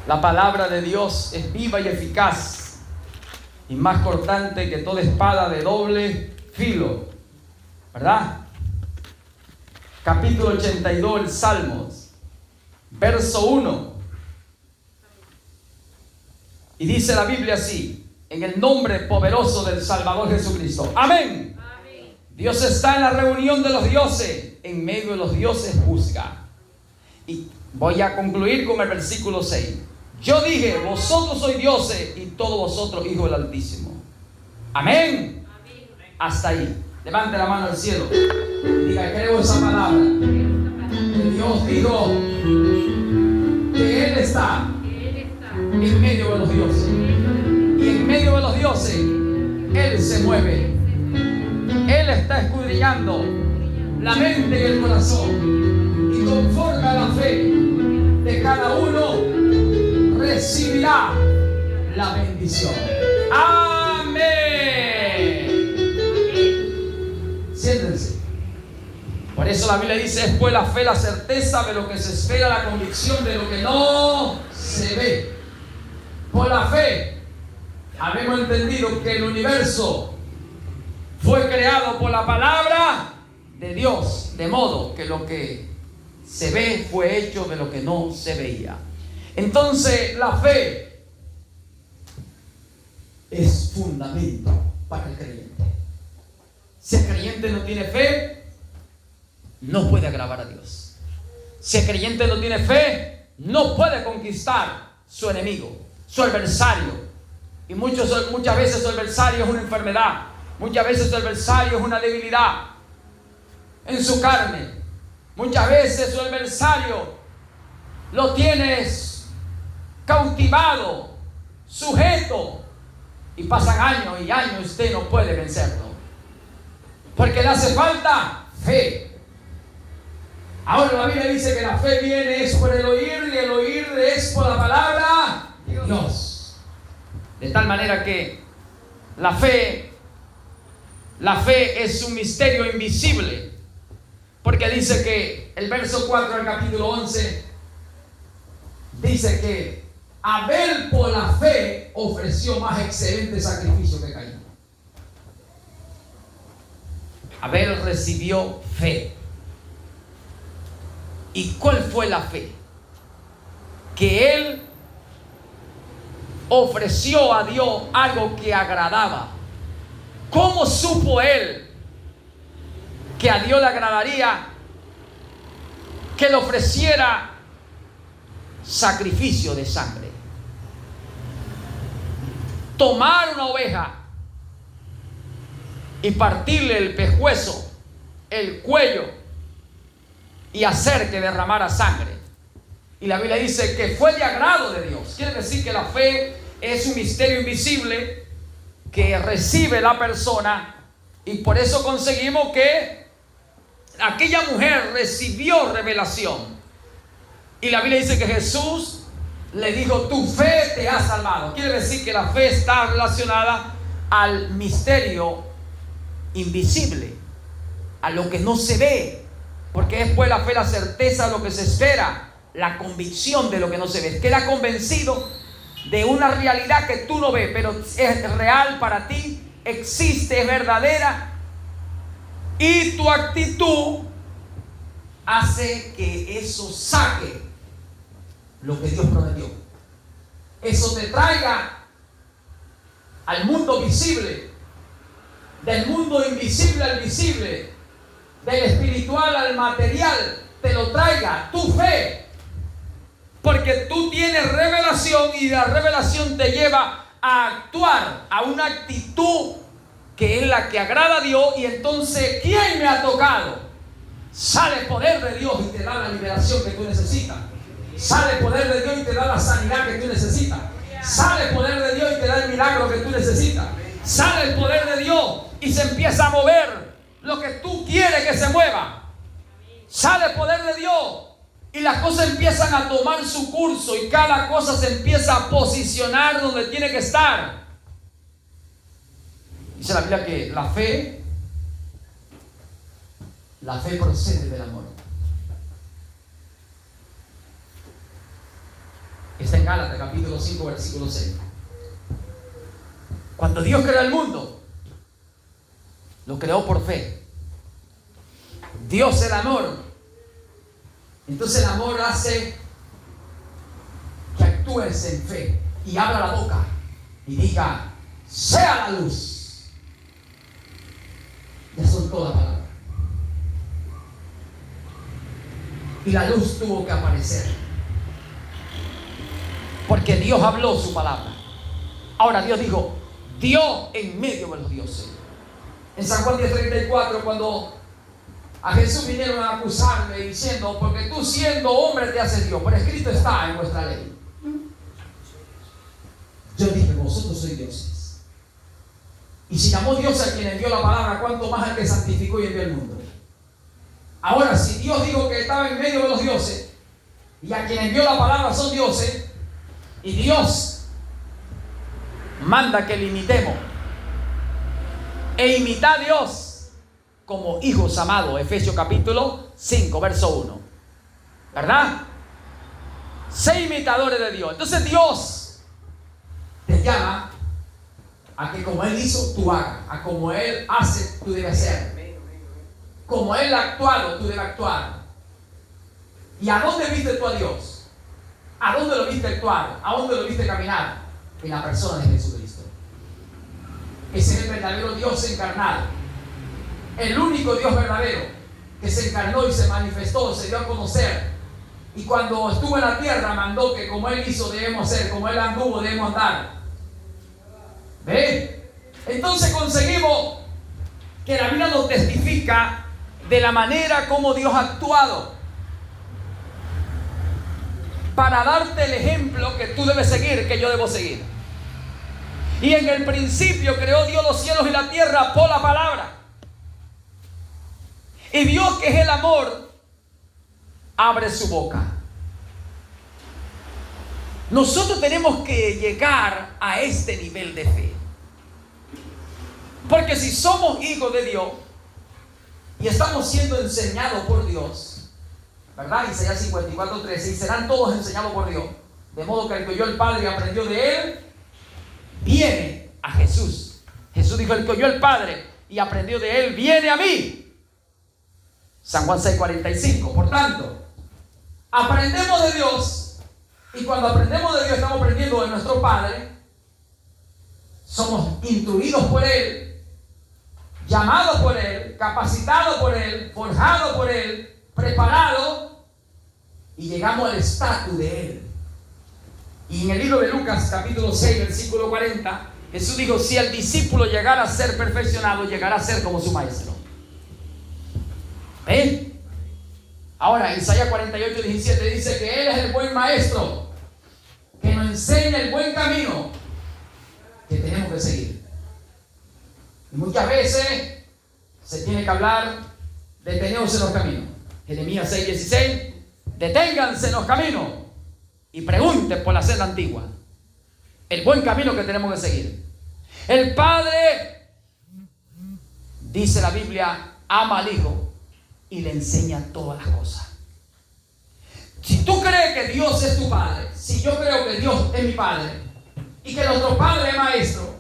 La palabra de Dios es viva y eficaz y más cortante que toda espada de doble filo, ¿verdad? Capítulo 82 del Salmos, verso 1. Y dice la Biblia así: en el nombre poderoso del Salvador Jesucristo. Amén. Amén. Dios está en la reunión de los dioses, en medio de los dioses juzga. Y voy a concluir con el versículo 6. Yo dije, vosotros sois dioses y todos vosotros hijos del Altísimo. Amén. Amén. Hasta ahí. Levante la mano al cielo y diga, creo esa palabra. Que Dios dijo que Él está en medio de los dioses. Y en medio de los dioses Él se mueve. Él está escudriñando la mente y el corazón. Y conforme a la fe de cada uno recibirá la bendición. Amén. Siéntense. Por eso la Biblia dice: es pues la fe, la certeza de lo que se espera, la convicción de lo que no se ve. Por la fe habemos entendido que el universo fue creado por la palabra de Dios, de modo que lo que se ve fue hecho de lo que no se veía. Entonces la fe es fundamento para el creyente. Si el creyente no tiene fe, no puede agradar a Dios. Si el creyente no tiene fe, no puede conquistar su enemigo, su adversario. Y muchas veces su adversario es una enfermedad. Muchas veces su adversario es una debilidad en su carne. Muchas veces su adversario lo tienes cautivado, sujeto, y pasan años y años y usted no puede vencerlo, porque le hace falta fe. Ahora la Biblia dice que la fe viene es por el oír, y el oír es por la palabra de Dios. De tal manera que la fe es un misterio invisible, porque dice que el verso 4 del capítulo 11 dice que Abel por la fe ofreció más excelente sacrificio que Caín. Abel recibió fe. ¿Y cuál fue la fe? Que él ofreció a Dios algo que agradaba. ¿Cómo supo él que a Dios le agradaría que le ofreciera sacrificio de sangre? Tomar una oveja y partirle el pescuezo, el cuello, y hacer que derramara sangre. Y la Biblia dice que fue de agrado de Dios. Quiere decir que la fe es un misterio invisible que recibe la persona, y por eso conseguimos que aquella mujer recibió revelación. Y la Biblia dice que Jesús le dijo: tu fe te ha salvado. Quiere decir que la fe está relacionada al misterio invisible, a lo que no se ve, porque es pues la fe la certeza de lo que se espera, la convicción de lo que no se ve. Queda convencido de una realidad que tú no ves, pero es real para ti, existe, es verdadera, y tu actitud hace que eso saque lo que Dios prometió. Eso te traiga al mundo visible, del mundo invisible al visible, del espiritual al material, te lo traiga tu fe. Porque tú tienes revelación, y la revelación te lleva a actuar, a una actitud que es la que agrada a Dios. Y entonces, ¿quién me ha tocado? Sale el poder de Dios y te da la liberación que tú necesitas. Sale el poder de Dios y te da la sanidad que tú necesitas. Sale el poder de Dios y te da el milagro que tú necesitas. Sale el poder de Dios y se empieza a mover lo que tú quieres que se mueva. Sale el poder de Dios y las cosas empiezan a tomar su curso, y cada cosa se empieza a posicionar donde tiene que estar. Dice la Biblia que la fe procede del amor. Está en Gálatas, capítulo 5, versículo 6. Cuando Dios creó el mundo, lo creó por fe. Dios es el amor. Entonces el amor hace que actúes en fe y abra la boca y diga: sea la luz. Ya son todas palabras. Y la luz tuvo que aparecer, porque Dios habló su palabra. Ahora Dios dijo: Dios en medio de los dioses. En San Juan 10:34, cuando a Jesús vinieron a acusarle diciendo: porque tú siendo hombre te haces Dios, pero escrito está en vuestra ley. Yo dije: vosotros sois dioses. Y si llamó Dios a quien envió la palabra, ¿cuánto más al que santificó y envió al mundo? Ahora, si Dios dijo que estaba en medio de los dioses, y a quien envió la palabra son dioses, y Dios manda que le imitemos, e imita a Dios como hijos amados, Efesios capítulo 5, verso 1, ¿verdad? Sé imitadores de Dios. Entonces Dios te llama a que como Él hizo, tú hagas, a como Él hace, tú debes hacer, como Él ha actuado, tú debes actuar. ¿Y a dónde viste tú a Dios? ¿A dónde lo viste actuar? ¿A dónde lo viste caminar? En la persona de Jesucristo. Ese es el verdadero Dios encarnado, el único Dios verdadero que se encarnó y se manifestó, se dio a conocer. Y cuando estuvo en la tierra mandó que como Él hizo debemos ser, como Él anduvo debemos andar. ¿Ven? Entonces conseguimos que la Biblia nos testifica de la manera como Dios ha actuado, para darte el ejemplo que tú debes seguir, que yo debo seguir. Y en el principio creó Dios los cielos y la tierra por la palabra. Y Dios, que es el amor, abre su boca. Nosotros tenemos que llegar a este nivel de fe, porque si somos hijos de Dios y estamos siendo enseñados por Dios, ¿verdad? Isaías 54:13, y serán todos enseñados por Dios, de modo que el que oyó el Padre y aprendió de Él, viene a Jesús. Jesús dijo: el que oyó el Padre y aprendió de Él, viene a mí. San Juan 6:45. Por tanto, aprendemos de Dios, y cuando aprendemos de Dios estamos aprendiendo de nuestro Padre. Somos instruidos por Él, llamados por Él, capacitados por Él, forjados por Él, preparados, y llegamos al estatus de Él. Y en el libro de Lucas capítulo 6 versículo 40, Jesús dijo: si el discípulo llegara a ser perfeccionado, llegará a ser como su maestro. ¿Ven? Ahora Isaías 48:17 dice que Él es el buen maestro, que nos enseña el buen camino que tenemos que seguir. Y muchas veces se tiene que hablar: deteneos en los caminos. Jeremías 6:16, deténganse en los caminos y pregunten por la senda antigua. El buen camino que tenemos que seguir. El Padre, dice la Biblia, ama al Hijo y le enseña todas las cosas. Si tú crees que Dios es tu Padre, si yo creo que Dios es mi Padre, y que nuestro Padre es maestro,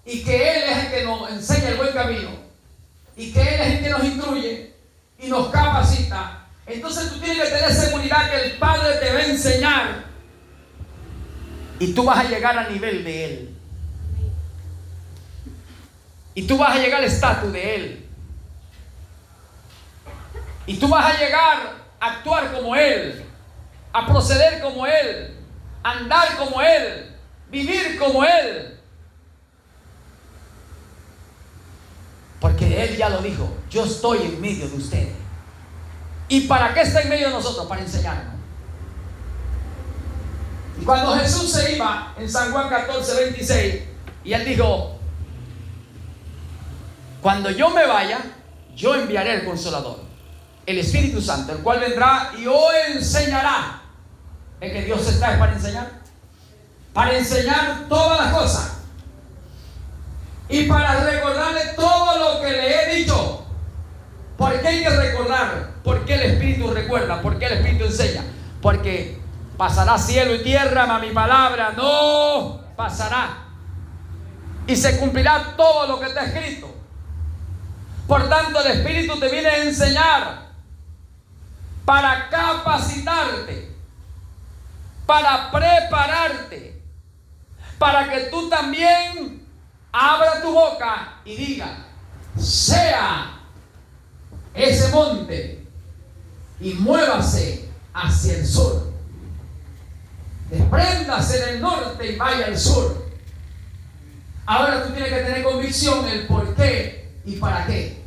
y que Él es el que nos enseña el buen camino, y que Él es el que nos instruye y nos capacita, entonces tú tienes que tener seguridad que el Padre te va a enseñar, y tú vas a llegar al nivel de Él, y tú vas a llegar al estatus de Él, y tú vas a llegar a actuar como Él, a proceder como Él, a andar como Él, vivir como Él. Porque Él ya lo dijo: yo estoy en medio de ustedes. ¿Y para qué está en medio de nosotros? Para enseñarnos. Y cuando Jesús se iba en San Juan 14:26, y Él dijo: cuando yo me vaya, yo enviaré el Consolador, el Espíritu Santo, el cual vendrá y os enseñará. ¿Es que Dios está para enseñar? Para enseñar todas las cosas, y para recordarle todo lo que le he dicho. ¿Por qué hay que recordar? ¿Por qué el Espíritu recuerda? ¿Por qué el Espíritu enseña? Porque Pasará cielo y tierra, mas mi palabra no pasará. Y se cumplirá todo lo que está escrito. Por tanto, el Espíritu te viene a enseñar para capacitarte, para prepararte, para que tú también abra tu boca y diga: sea ese monte y muévase hacia el sur. Despréndase del norte y vaya al sur. Ahora tú tienes que tener convicción el por qué y para qué.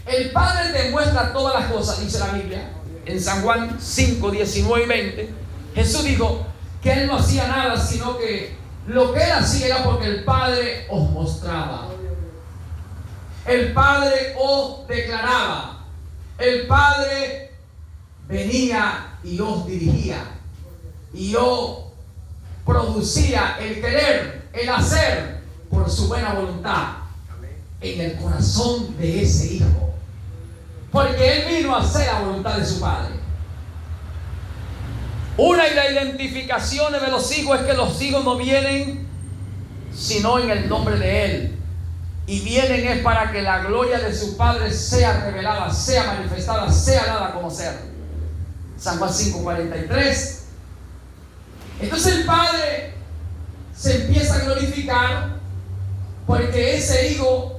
El Padre te muestra todas las cosas, dice la Biblia. En San Juan 5, 19 y 20, Jesús dijo que Él no hacía nada, sino que lo que Él hacía era porque el Padre os mostraba. El Padre os declaraba. El Padre venía y os dirigía. Y os producía el querer, el hacer por su buena voluntad en el corazón de ese hijo. Porque Él vino a hacer la voluntad de su Padre. Una de las identificaciones de los hijos es que los hijos no vienen sino en el nombre de Él. Y vienen es para que la gloria de su Padre sea revelada, sea manifestada, sea dada a conocer. San Juan 5:43. Entonces el Padre se empieza a glorificar porque ese hijo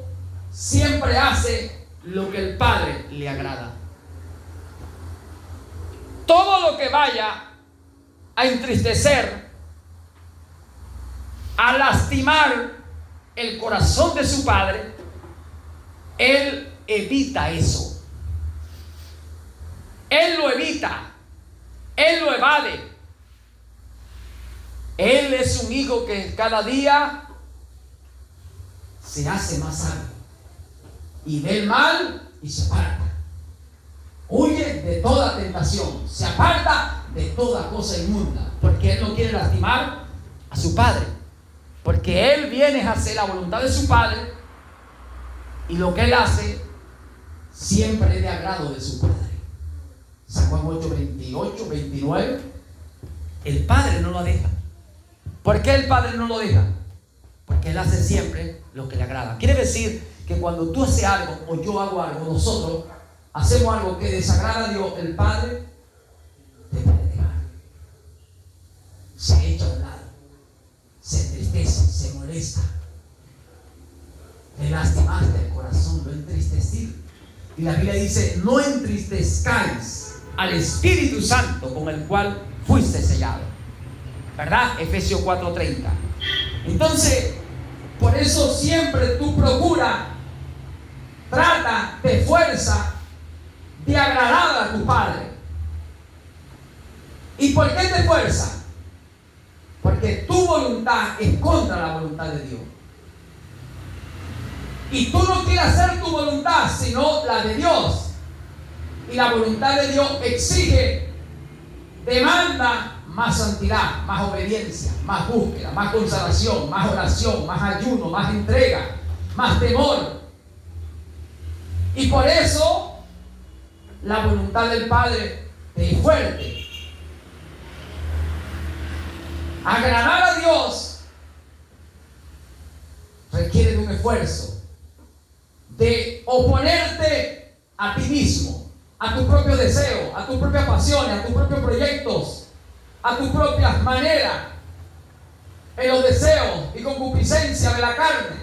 siempre hace lo que el Padre le agrada. Todo lo que vaya a entristecer, a lastimar el corazón de su Padre, Él evita eso. Él lo evita. Él lo evade. Él es un hijo que cada día se hace más sabio y ve el mal y se aparta. Huye de toda tentación, se aparta de toda cosa inmunda, porque Él no quiere lastimar a su Padre, porque Él viene a hacer la voluntad de su Padre, y lo que Él hace siempre es de agrado de su Padre. San Juan 8, 28, 29. El Padre no lo deja. ¿Por qué el Padre no lo deja? Porque Él hace siempre lo que le agrada. Quiere decir que cuando tú haces algo o yo hago algo, nosotros hacemos algo que desagrada a Dios, el Padre te puede dejar. Se echa a un lado, se entristece, se molesta. Le lastimaste el corazón, lo entristeciste. Y la Biblia dice: no entristezcáis al Espíritu Santo con el cual fuiste sellado. ¿Verdad? Efesios 4:30. Entonces, por eso siempre tú procura, trata, te esfuerza de agradar a tu Padre. ¿Y por qué te esfuerza? Porque tu voluntad es contra la voluntad de Dios. Y tú no quieres hacer tu voluntad, sino la de Dios. Y la voluntad de Dios exige, demanda más santidad, más obediencia, más búsqueda, más consagración, más oración, más ayuno, más entrega, más temor. Y por eso la voluntad del Padre te es fuerte. Agradar a Dios requiere de un esfuerzo, de oponerte a ti mismo, a tu propio deseo, a tus propias pasiones, a tus propios proyectos, a tus propias maneras, en los deseos y concupiscencia de la carne.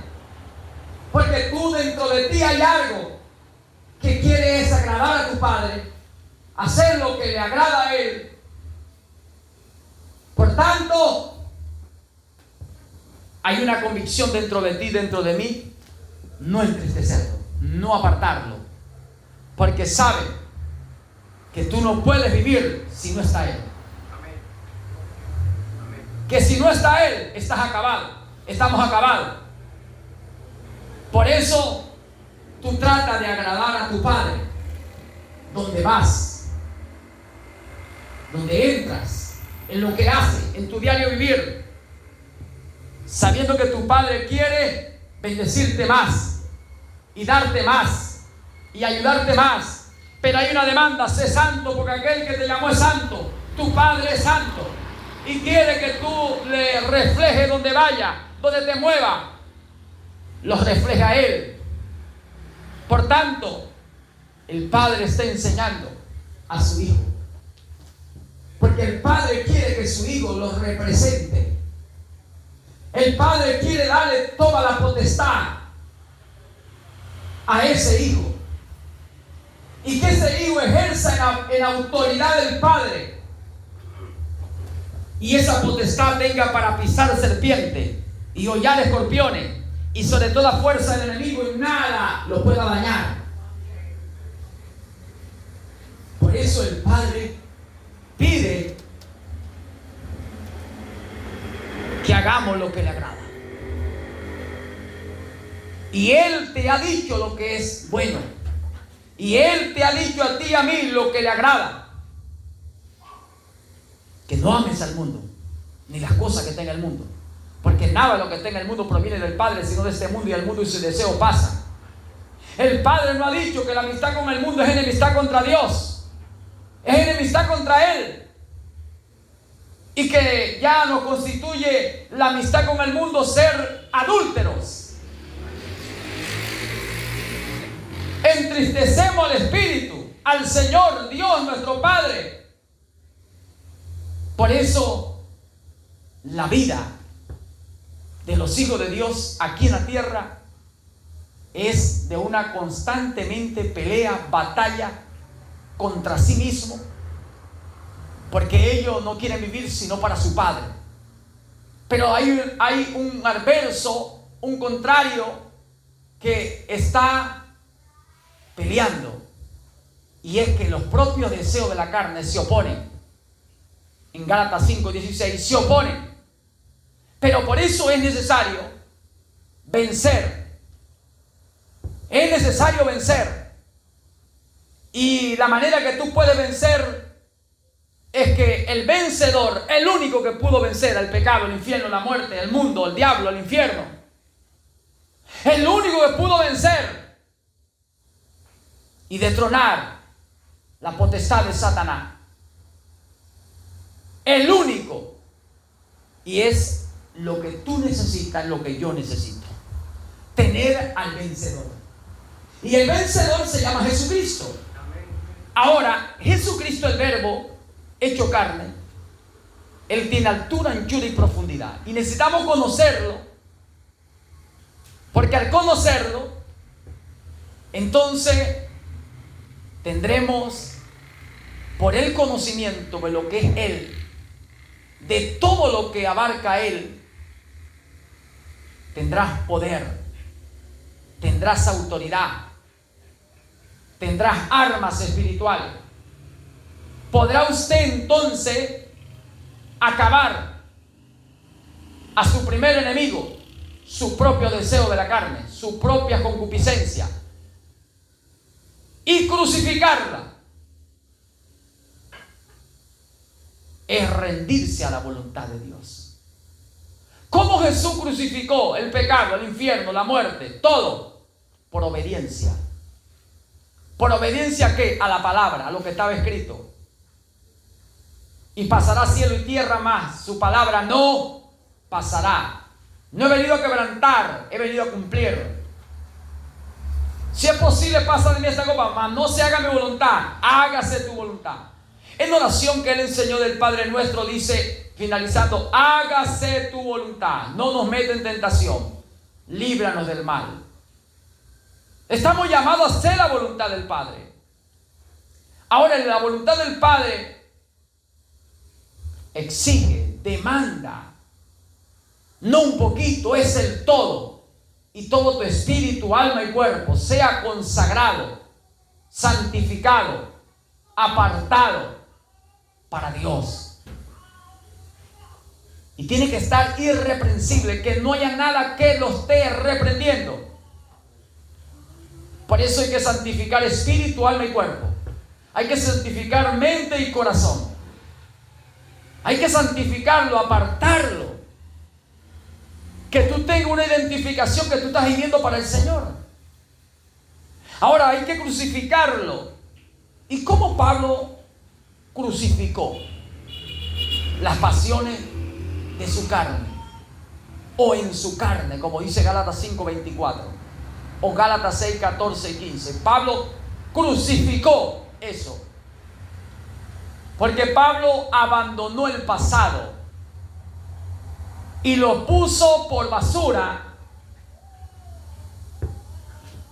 Porque tú dentro de ti hay algo que quieres agradar a tu Padre, hacer lo que le agrada a Él. Por tanto, hay una convicción dentro de ti, dentro de mí, no entristecerlo, no apartarlo, porque sabe que tú no puedes vivir si no está Él. Que si no está Él, estás acabado, estamos acabados. Por eso tú tratas de agradar a tu Padre donde vas, donde entras, en lo que haces, en tu diario vivir, sabiendo que tu Padre quiere bendecirte más y darte más y ayudarte más. Pero hay una demanda: sé santo, porque aquel que te llamó es santo. Tu Padre es santo y quiere que tú le reflejes donde vaya, donde te mueva, los refleja a Él. Por tanto, el Padre está enseñando a su Hijo, porque el Padre quiere que su Hijo lo represente. El Padre quiere darle toda la potestad a ese Hijo, y que ese Hijo ejerza en autoridad del Padre, y esa potestad tenga para pisar serpiente y hollar escorpiones, y sobre toda fuerza del enemigo, y nada lo pueda dañar. Por eso el Padre pide que hagamos lo que le agrada. Y Él te ha dicho lo que es bueno. Y Él te ha dicho a ti y a mí lo que le agrada. Que no ames al mundo, ni las cosas que tenga el mundo. Porque nada de lo que tenga el mundo proviene del Padre, sino de este mundo, y el mundo y sus deseos pasan. El Padre no ha dicho que la amistad con el mundo es enemistad contra Dios. Es enemistad contra Él. Y que ya nos constituye la amistad con el mundo ser adúlteros. Entristecemos al Espíritu, al Señor Dios nuestro Padre. Por eso la vida de los hijos de Dios aquí en la tierra es de una constantemente pelea, batalla contra sí mismo, porque ellos no quieren vivir sino para su Padre. Pero hay un adverso, un contrario, que está peleando, y es que los propios deseos de la carne se oponen. En Gálatas 5:16 se oponen. Pero por eso es necesario vencer. Es necesario vencer. Y la manera que tú puedes vencer es que el vencedor, el único que pudo vencer al pecado, el infierno, la muerte, el mundo, el diablo, el infierno, el único que pudo vencer y destronar la potestad de Satanás, el único, y es lo que tú necesitas, lo que yo necesito, tener al vencedor. Y el vencedor se llama Jesucristo. Ahora, Jesucristo, el Verbo hecho carne, Él tiene altura, anchura y profundidad, y necesitamos conocerlo, porque al conocerlo, entonces tendremos, por el conocimiento de lo que es Él, de todo lo que abarca Él, tendrás poder, tendrás autoridad, tendrás armas espirituales. Podrá usted entonces acabar a su primer enemigo, su propio deseo de la carne, su propia concupiscencia, y crucificarla. Es rendirse a la voluntad de Dios. ¿Cómo Jesús crucificó el pecado, el infierno, la muerte? Todo por obediencia. ¿Por obediencia a qué? A la palabra, a lo que estaba escrito. Y pasará cielo y tierra, más su palabra no pasará. No he venido a quebrantar, he venido a cumplir. Si es posible, pasa de mí esta copa, mas no se haga mi voluntad, hágase tu voluntad. En la oración que Él enseñó del Padre Nuestro dice, finalizando, hágase tu voluntad, no nos mete en tentación, líbranos del mal. Estamos llamados a hacer la voluntad del Padre. Ahora, la voluntad del Padre exige, demanda, no un poquito, es el todo. Y todo tu espíritu, alma y cuerpo sea consagrado, santificado, apartado para Dios. Y tiene que estar irreprensible, que no haya nada que lo esté reprendiendo. Por eso hay que santificar espíritu, alma y cuerpo. Hay que santificar mente y corazón. Hay que santificarlo, apartarlo. Que tú tengas una identificación que tú estás viviendo para el Señor. Ahora hay que crucificarlo. ¿Y cómo Pablo crucificó? las pasiones de su carne, o en su carne, como dice Gálatas 5:24, o Gálatas 6:14 y 15. Pablo crucificó eso, porque Pablo abandonó el pasado y lo puso por basura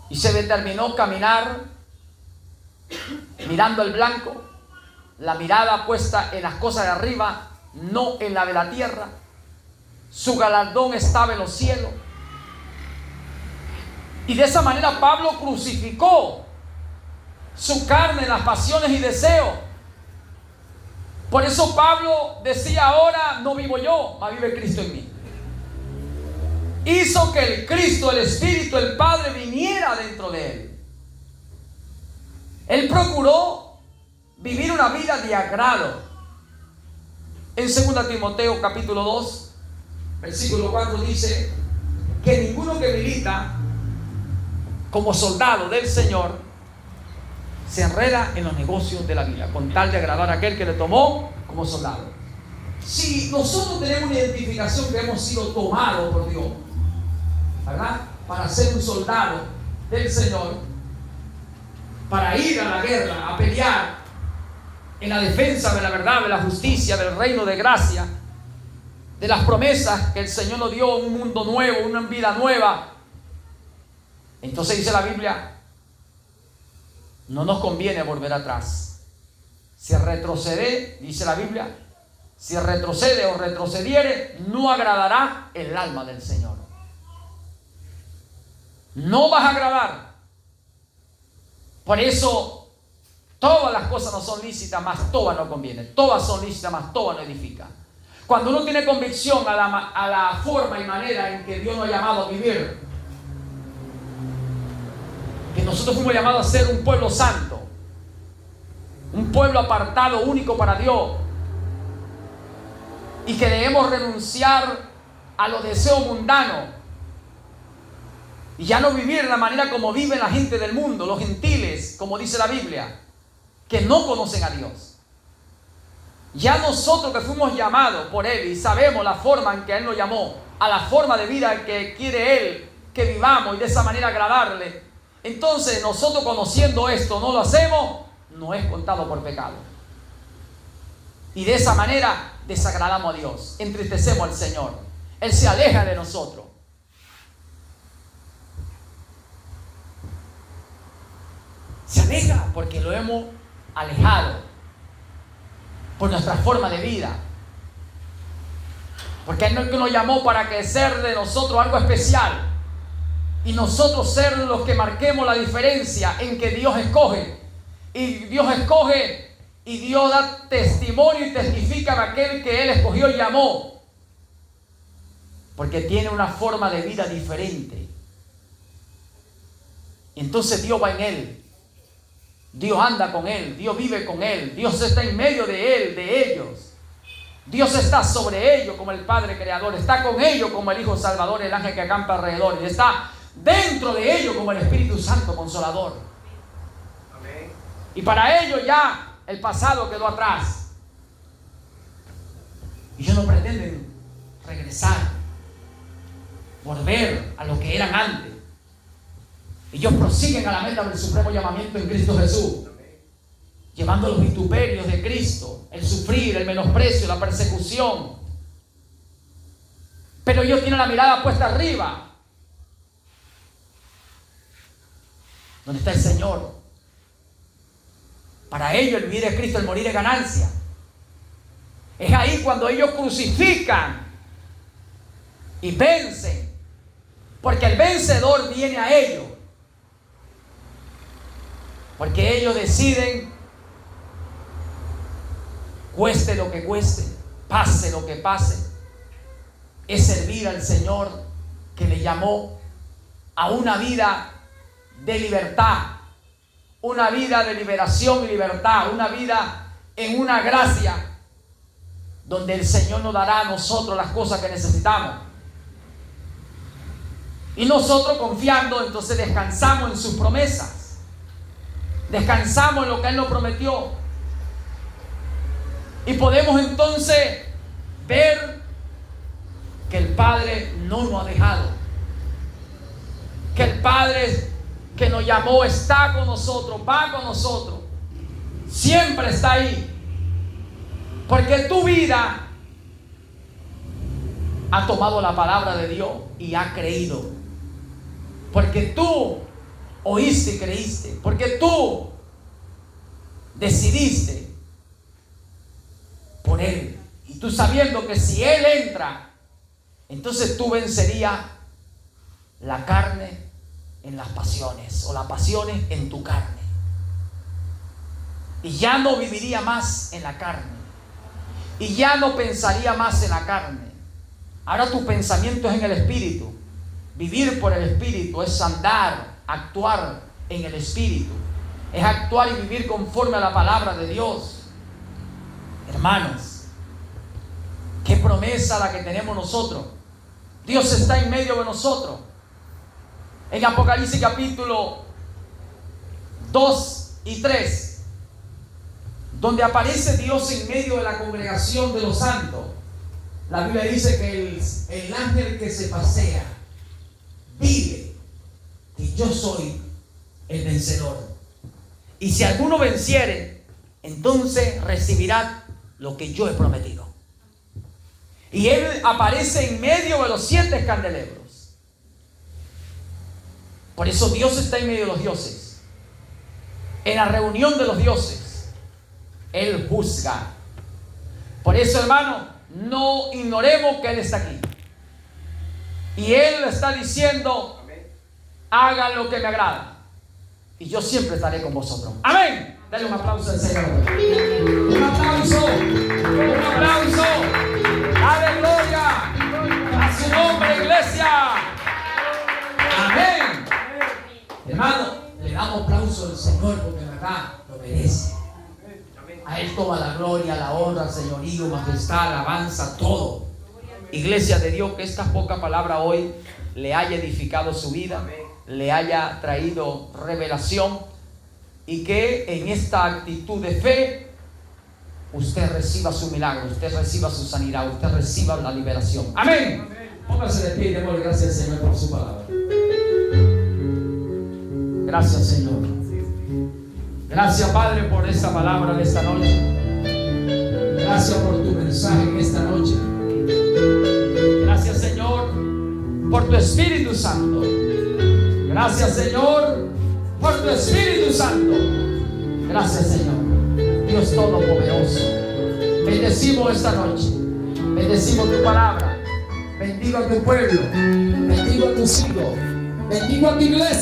y se determinó caminar mirando el blanco, la mirada puesta en las cosas de arriba, no en la de la tierra. Su galardón estaba en los cielos. Y de esa manera Pablo crucificó su carne en las pasiones y deseos. Por eso Pablo decía: ahora no vivo yo, mas vive Cristo en mí. Hizo que el Cristo, el Espíritu, el Padre viniera dentro de él. Él procuró vivir una vida de agrado. En 2 Timoteo capítulo 2, versículo 4 dice que ninguno que milita como soldado del Señor se enreda en los negocios de la vida, con tal de agradar a aquel que le tomó como soldado. Si nosotros tenemos una identificación que hemos sido tomados por Dios, ¿verdad?, para ser un soldado del Señor, para ir a la guerra, a pelear en la defensa de la verdad, de la justicia, del reino de gracia, de las promesas que el Señor nos dio, un mundo nuevo, una vida nueva. Entonces dice la Biblia, no nos conviene volver atrás. Si retrocede, dice la Biblia, si retrocede o retrocediere, no agradará el alma del Señor. No vas a agradar. Por eso todas las cosas no son lícitas, mas todas no convienen. Todas son lícitas, mas todas no edifican. Cuando uno tiene convicción a la forma y manera en que Dios nos ha llamado a vivir, que nosotros fuimos llamados a ser un pueblo santo, un pueblo apartado, único para Dios, y que debemos renunciar a los deseos mundanos y ya no vivir de la manera como vive la gente del mundo, los gentiles, como dice la Biblia, que no conocen a Dios. Ya nosotros que fuimos llamados por Él y sabemos la forma en que Él nos llamó, a la forma de vida que quiere Él que vivamos y de esa manera agradarle, entonces nosotros, conociendo esto, no lo hacemos, no es contado por pecado. Y de esa manera desagradamos a Dios, entristecemos al Señor. Él se aleja de nosotros. Se aleja porque lo hemos alejado por nuestra forma de vida. Porque Él no es que nos llamó para que ser de nosotros algo especial y nosotros ser los que marquemos la diferencia en que Dios escoge. Y Dios escoge y Dios da testimonio y testifica de aquel que Él escogió y llamó. Porque tiene una forma de vida diferente. Y entonces Dios va en Él. Dios anda con Él, Dios vive con Él, Dios está en medio de Él, de ellos. Dios está sobre ellos como el Padre Creador, está con ellos como el Hijo Salvador, el ángel que acampa alrededor, y está dentro de ellos como el Espíritu Santo Consolador. Amén. Y para ellos ya el pasado quedó atrás. Y ellos no pretenden regresar, volver a lo que eran antes. Ellos prosiguen a la meta del supremo llamamiento en Cristo Jesús, llevando los vituperios de Cristo, el sufrir, el menosprecio, la persecución. Pero ellos tienen la mirada puesta arriba, donde está el Señor. Para ellos el vivir es Cristo, el morir es ganancia. Es ahí cuando ellos crucifican y vencen, porque el vencedor viene a ellos. Porque ellos deciden, cueste lo que cueste, pase lo que pase, es servir al Señor que le llamó a una vida de libertad, una vida de liberación y libertad, una vida en una gracia donde el Señor nos dará a nosotros las cosas que necesitamos. Y nosotros, confiando, entonces descansamos en sus promesas. Descansamos en lo que Él nos prometió. Y podemos entonces ver que el Padre no nos ha dejado, que el Padre que nos llamó está con nosotros, va con nosotros, siempre está ahí, porque tu vida ha tomado la palabra de Dios y ha creído, porque tú oíste y creíste, porque tú decidiste por Él, y tú sabiendo que si Él entra, entonces tú vencerías la carne en las pasiones, o las pasiones en tu carne, y ya no viviría más en la carne, y ya no pensaría más en la carne. Ahora tu pensamiento es en el Espíritu. Vivir por el Espíritu es andar, actuar en el Espíritu, es actuar y vivir conforme a la palabra de Dios. Hermanos, qué promesa la que tenemos nosotros. Dios está en medio de nosotros. En Apocalipsis capítulo 2 y 3, donde aparece Dios en medio de la congregación de los santos, la Biblia dice que el ángel que se pasea vive que yo soy el vencedor, y si alguno venciere, entonces recibirá lo que yo he prometido. Y él aparece en medio de los 7 candelabros. Por eso Dios está en medio de los dioses. En la reunión de los dioses, Él juzga. Por eso, hermano, no ignoremos que Él está aquí. Y Él está diciendo: hagan lo que me agrada, y yo siempre estaré con vosotros. Amén. Dale un aplauso al Señor. Un aplauso. Un aplauso. Dale gloria a su nombre, iglesia. Amén. Hermano, le damos aplauso al Señor porque en verdad lo merece. A Él toma la gloria, la honra, señorío, majestad, alabanza, todo. Iglesia de Dios, que esta poca palabra hoy le haya edificado su vida, le haya traído revelación, y que en esta actitud de fe usted reciba su milagro, usted reciba su sanidad, usted reciba la liberación. Amén. Póngase de pie y démosle gracias al Señor por su palabra. Gracias, Señor. Gracias, Padre, por esta palabra de esta noche. Gracias por tu mensaje en esta noche. Gracias, Señor, por tu Espíritu Santo. Gracias, Señor, por tu Espíritu Santo. Gracias, Señor, Dios Todopoderoso. Bendecimos esta noche. Bendecimos tu palabra. Bendigo a tu pueblo. Bendigo a tus hijos. Bendigo a tu iglesia.